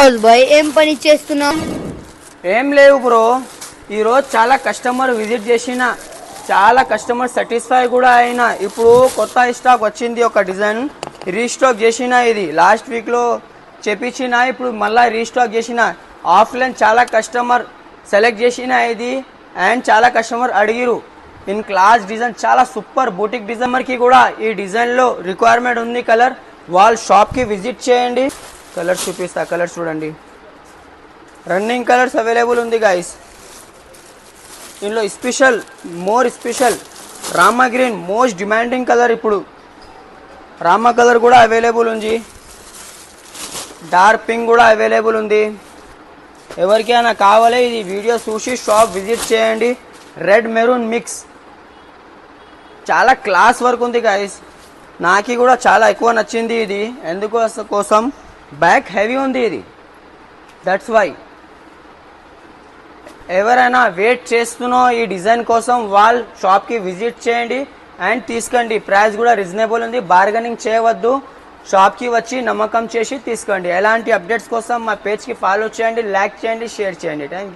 ఫిరోజ్ భాయ్ ఏం పని చేస్తున్నావు? ఏం లేవు బ్రో, ఈరోజు చాలా కస్టమర్ విజిట్ చేసిన, చాలా కస్టమర్ సాటిస్ఫై కూడా అయినా. ఇప్పుడు కొత్త స్టాక్ వచ్చింది, ఒక డిజైన్ రీస్టాక్ చేసిన. ఇది లాస్ట్ వీక్లో చెప్పించిన, ఇప్పుడు మళ్ళీ రీస్టాక్ చేసిన. ఆఫ్లైన్ చాలా కస్టమర్ సెలెక్ట్ చేసిన ఇది, అండ్ చాలా కస్టమర్ అడిగిరు. ఇన్ క్లాస్ డిజైన్ చాలా సూపర్ బూటిక్ డిజైనర్కి కూడా ఈ డిజైన్లో రిక్వైర్మెంట్ ఉంది. కలర్ వాళ్ళ షాప్కి విజిట్ చేయండి. కలర్స్ చూపిస్తా, కలర్స్ చూడండి. రన్నింగ్ కలర్స్ అవైలబుల్ ఉంది గైస్. ఇందులో special, more special Rama green most demanding colour. ఇప్పుడు రామా కలర్ కూడా అవైలబుల్ ఉంది. డార్క్ పింక్ కూడా అవైలబుల్ ఉంది. ఎవరికైనా కావాలి ఇది వీడియో చూసి షాప్ విజిట్ చేయండి. రెడ్ మెరూన్ మిక్స్ చాలా క్లాస్ వర్క్ ఉంది గైస్. నాకు కూడా చాలా ఎక్కువ నచ్చింది ఇది. ఎందుకోసం బ్యాక్ హెవీ ఉంది ఇది, దట్స్ వై. ఎవరైనా వెయిట్ చేస్తున్నా ఈ డిజైన్ కోసం వాళ్ళ షాప్కి విజిట్ చేయండి అండ్ తీసుకోండి. ప్రైస్ కూడా రీజనబుల్ ఉంది, బార్గెనింగ్ చేయవద్దు. షాప్కి వచ్చి నమ్మకం చేసి తీసుకోండి. ఎలాంటి అప్డేట్స్ కోసం మా పేజ్కి ఫాలో చేయండి, లైక్ చేయండి, షేర్ చేయండి. Thank you.